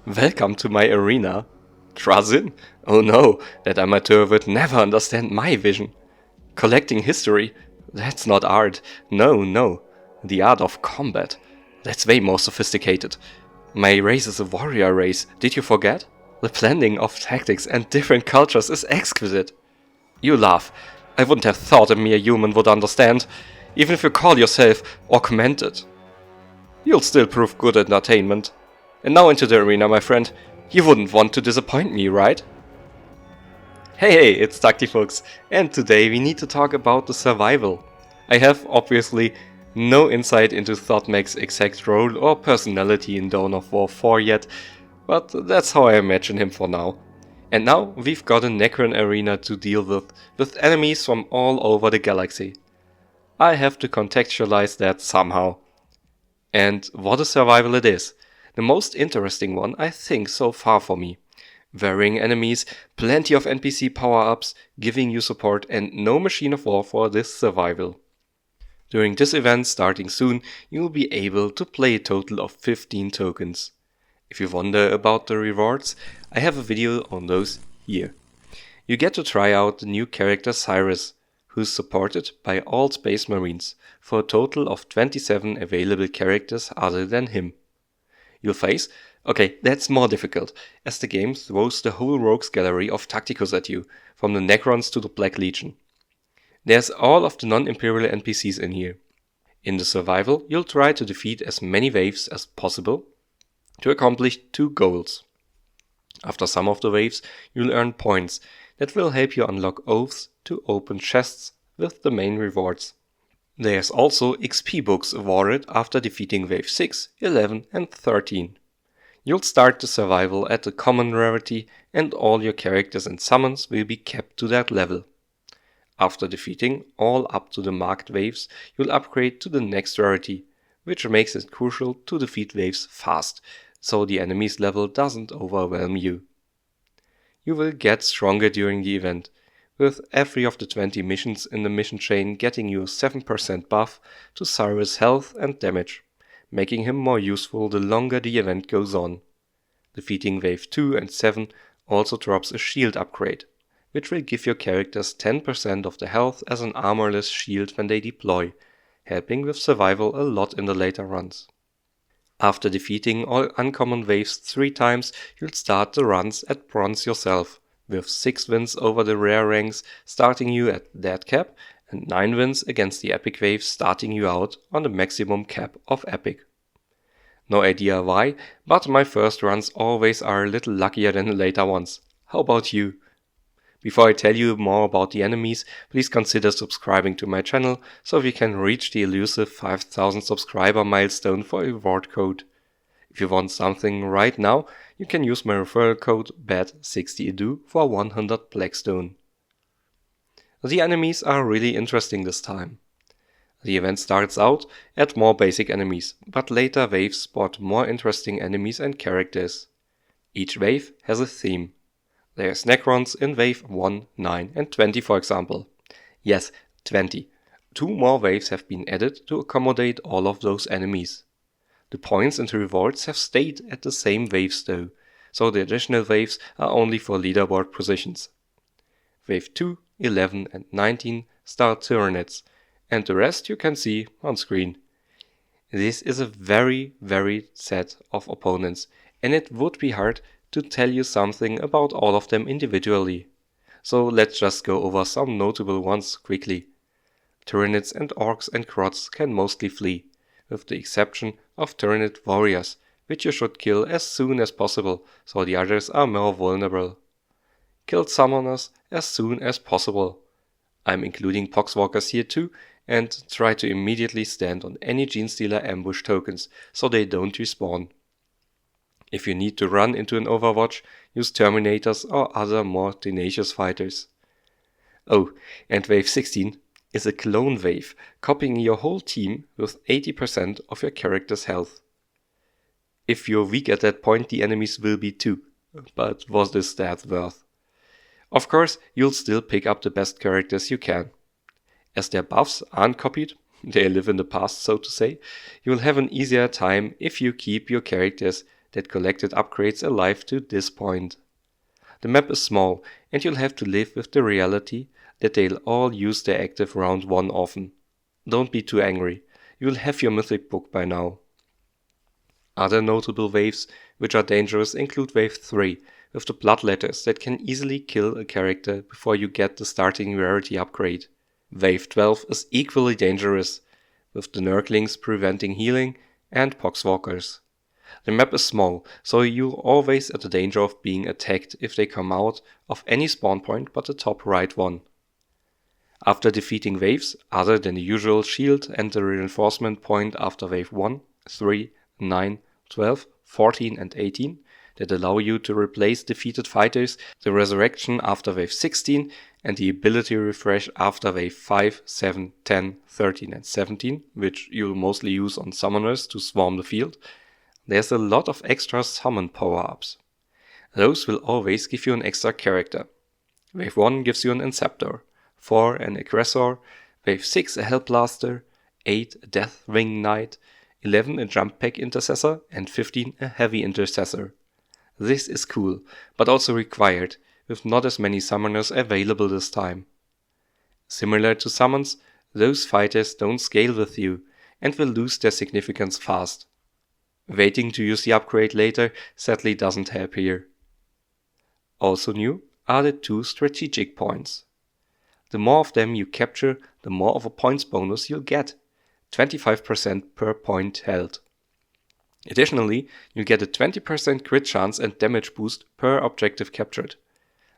Welcome to my arena. Trazin? Oh no, that amateur would never understand my vision. Collecting history? That's not art. No. The art of combat. That's way more sophisticated. My race is a warrior race, did you forget? The blending of tactics and different cultures is exquisite. You laugh. I wouldn't have thought a mere human would understand, even if you call yourself augmented. You'll still prove good at entertainment. And now into the arena, my friend. You wouldn't want to disappoint me, right? Hey, it's Tacticus, and today we need to talk about the survival. I have, obviously, no insight into Thothmek's exact role or personality in Dawn of War 4 yet, but that's how I imagine him for now. And now we've got a Necron arena to deal with enemies from all over the galaxy. I have to contextualize that somehow. And what a survival it is. The most interesting one, I think, so far for me. Varying enemies, plenty of NPC power-ups, giving you support, and no machine of war for this survival. During this event, starting soon, you will be able to play a total of 15 tokens. If you wonder about the rewards, I have a video on those here. You get to try out the new character Cyrus, who's supported by all Space Marines, for a total of 27 available characters other than him. You'll face, okay, that's more difficult, as the game throws the whole rogues gallery of Tacticus at you, from the Necrons to the Black Legion. There's all of the non-Imperial NPCs in here. In the survival, you'll try to defeat as many waves as possible to accomplish 2 goals. After some of the waves, you'll earn points that will help you unlock oaths to open chests with the main rewards. There's also XP books awarded after defeating wave 6, 11 and 13. You'll start the survival at the common rarity and all your characters and summons will be kept to that level. After defeating all up to the marked waves, you'll upgrade to the next rarity, which makes it crucial to defeat waves fast, so the enemy's level doesn't overwhelm you. You will get stronger during the event, with every of the 20 missions in the mission chain getting you a 7% buff to Cyrus' health and damage, making him more useful the longer the event goes on. Defeating wave 2 and 7 also drops a shield upgrade, which will give your characters 10% of the health as an armorless shield when they deploy, helping with survival a lot in the later runs. After defeating all uncommon waves 3 times, you'll start the runs at bronze yourself, with 6 wins over the rare ranks starting you at that cap, and 9 wins against the epic waves starting you out on the maximum cap of epic. No idea why, but my first runs always are a little luckier than the later ones. How about you? Before I tell you more about the enemies, please consider subscribing to my channel so we can reach the elusive 5000 subscriber milestone for a reward code. If you want something right now, you can use my referral code BAD60edu for 100 Blackstone. The enemies are really interesting this time. The event starts out at more basic enemies, but later waves spot more interesting enemies and characters. Each wave has a theme. There's Necrons in wave 1, 9 and 20 for example. Yes, 20. 2 more waves have been added to accommodate all of those enemies. The points and rewards have stayed at the same waves though, so the additional waves are only for leaderboard positions. Wave 2, 11 and 19 start Tyranids, and the rest you can see on screen. This is a very set of opponents, and it would be hard to tell you something about all of them individually. So let's just go over some notable ones quickly. Tyranids and Orcs and Grots can mostly flee, with the exception of Tyranid warriors, which you should kill as soon as possible, so the others are more vulnerable. Kill summoners as soon as possible. I'm including Poxwalkers here too, and try to immediately stand on any Genestealer ambush tokens, so they don't respawn. If you need to run into an Overwatch, use Terminators or other more tenacious fighters. Oh, and wave 16 is a clone wave, copying your whole team with 80% of your character's health. If you're weak at that point, the enemies will be too, but was this that worth? Of course, you'll still pick up the best characters you can. As their buffs aren't copied, they live in the past so to say, you'll have an easier time if you keep your characters that collected upgrades alive to this point. The map is small, and you'll have to live with the reality that they'll all use their active round 1 often. Don't be too angry, you'll have your mythic book by now. Other notable waves which are dangerous include Wave 3, with the bloodletters that can easily kill a character before you get the starting rarity upgrade. Wave 12 is equally dangerous, with the Nurglings preventing healing and Poxwalkers. The map is small, so you're always at the danger of being attacked if they come out of any spawn point but the top right one. After defeating waves, other than the usual shield and the reinforcement point after wave 1, 3, 9, 12, 14 and 18, that allow you to replace defeated fighters, the resurrection after wave 16, and the ability refresh after wave 5, 7, 10, 13 and 17, which you'll mostly use on summoners to swarm the field, there's a lot of extra summon power-ups. Those will always give you an extra character. Wave 1 gives you an Inceptor, 4 an Aggressor, Wave 6 a Hellblaster, 8 a Deathwing Knight, 11 a Jump Pack Intercessor and 15 a Heavy Intercessor. This is cool, but also required, with not as many summoners available this time. Similar to summons, those fighters don't scale with you and will lose their significance fast. Waiting to use the upgrade later sadly doesn't help here. Also new are the 2 strategic points. The more of them you capture, the more of a points bonus you'll get, 25% per point held. Additionally, you'll get a 20% crit chance and damage boost per objective captured.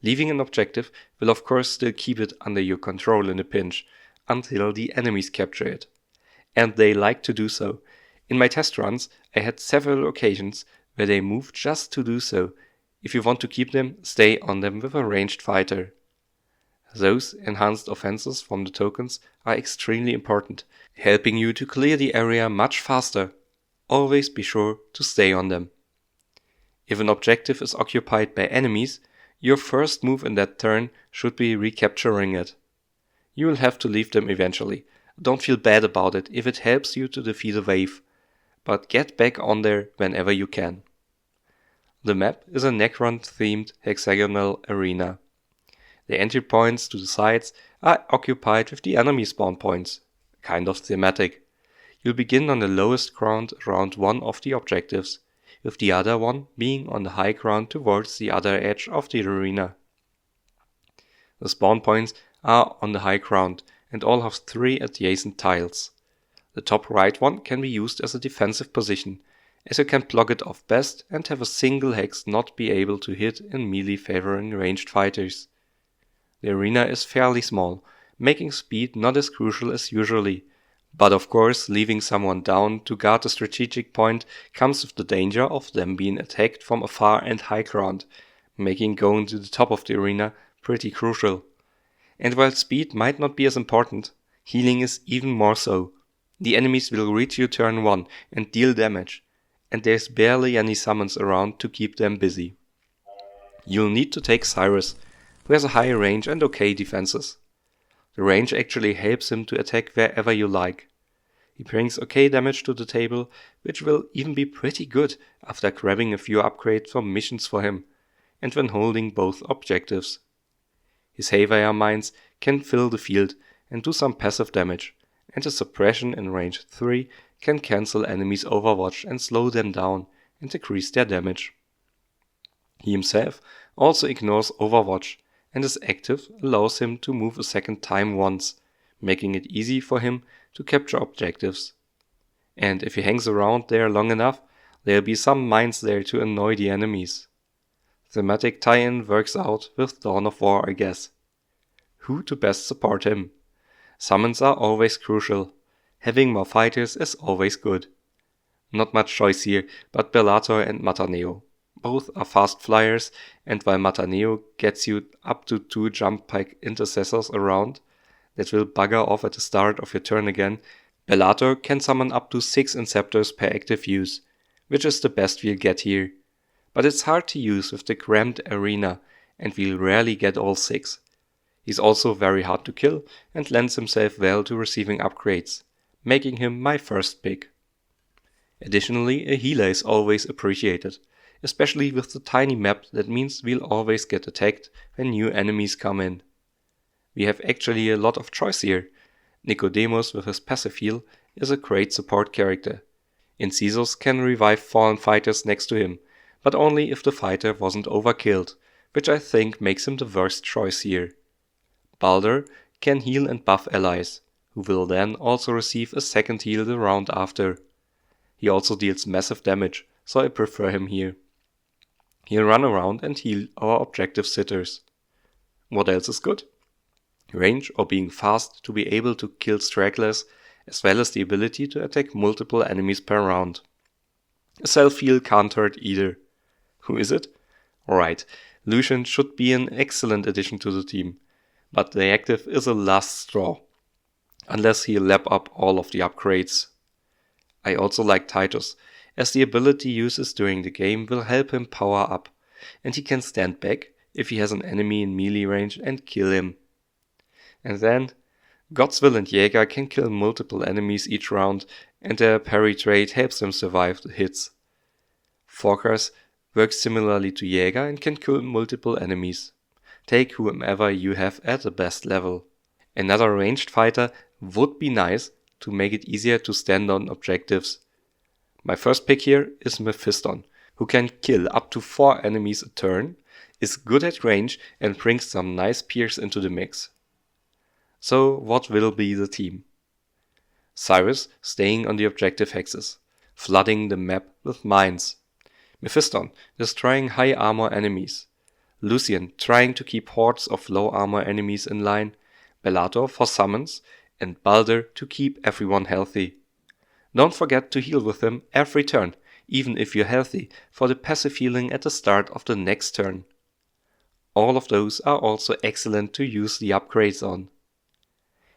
Leaving an objective will of course still keep it under your control in a pinch, until the enemies capture it. And they like to do so. In my test runs, I had several occasions where they moved just to do so. If you want to keep them, stay on them with a ranged fighter. Those enhanced offenses from the tokens are extremely important, helping you to clear the area much faster. Always be sure to stay on them. If an objective is occupied by enemies, your first move in that turn should be recapturing it. You will have to leave them eventually. Don't feel bad about it if it helps you to defeat a wave, but get back on there whenever you can. The map is a Necron-themed hexagonal arena. The entry points to the sides are occupied with the enemy spawn points, kind of thematic. You'll begin on the lowest ground around one of the objectives, with the other one being on the high ground towards the other edge of the arena. The spawn points are on the high ground and all have 3 adjacent tiles. The top right one can be used as a defensive position, as you can block it off best and have a single hex not be able to hit in melee favoring ranged fighters. The arena is fairly small, making speed not as crucial as usually, but of course leaving someone down to guard the strategic point comes with the danger of them being attacked from afar and high ground, making going to the top of the arena pretty crucial. And while speed might not be as important, healing is even more so. The enemies will reach you turn 1 and deal damage, and there's barely any summons around to keep them busy. You'll need to take Cyrus, who has a high range and okay defenses. The range actually helps him to attack wherever you like. He brings okay damage to the table, which will even be pretty good after grabbing a few upgrades from missions for him, and when holding both objectives. His Haywire mines can fill the field and do some passive damage, and his suppression in range 3 can cancel enemies' overwatch and slow them down and decrease their damage. He himself also ignores overwatch, and his active allows him to move a second time once, making it easy for him to capture objectives. And if he hangs around there long enough, there'll be some mines there to annoy the enemies. Thematic tie-in works out with Dawn of War, I guess. Who to best support him? Summons are always crucial. Having more fighters is always good. Not much choice here, but Bellator and Mataneo. Both are fast flyers, and while Mataneo gets you up to 2 jump pack intercessors around that will bugger off at the start of your turn again, Bellator can summon up to 6 Inceptors per active use, which is the best we'll get here. But it's hard to use with the cramped arena, and we'll rarely get all 6. He's also very hard to kill and lends himself well to receiving upgrades, making him my first pick. Additionally, a healer is always appreciated, especially with the tiny map. That means we'll always get attacked when new enemies come in. We have actually a lot of choice here. Nicodemus with his passive heal is a great support character. Incisus can revive fallen fighters next to him, but only if the fighter wasn't overkilled, which I think makes him the worst choice here. Balder can heal and buff allies, who will then also receive a second heal the round after. He also deals massive damage, so I prefer him here. He'll run around and heal our objective sitters. What else is good? Range or being fast to be able to kill stragglers, as well as the ability to attack multiple enemies per round. A self-heal can't hurt either. Who is it? Right, Lucian should be an excellent addition to the team, but the active is a last straw, unless he'll lap up all of the upgrades. I also like Titus, as the ability uses during the game will help him power up, and he can stand back if he has an enemy in melee range and kill him. And then, Godswill and Jäger can kill multiple enemies each round, and their parry trait helps them survive the hits. Forkers works similarly to Jäger and can kill multiple enemies. Take whomever you have at the best level. Another ranged fighter would be nice to make it easier to stand on objectives. My first pick here is Mephiston, who can kill up to 4 enemies a turn, is good at range and brings some nice pierce into the mix. So what will be the team? Cyrus staying on the objective axis, flooding the map with mines. Mephiston destroying high armor enemies. Lucian trying to keep hordes of low armor enemies in line. Bellator for summons, and Balder to keep everyone healthy. Don't forget to heal with him every turn, even if you're healthy, for the passive healing at the start of the next turn. All of those are also excellent to use the upgrades on.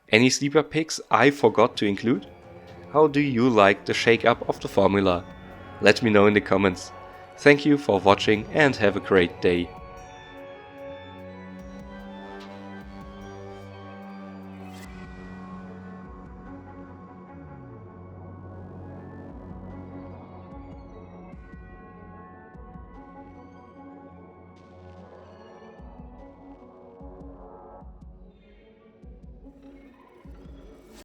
Any sleeper picks I forgot to include? How do you like the shake-up of the formula? Let me know in the comments. Thank you for watching and have a great day.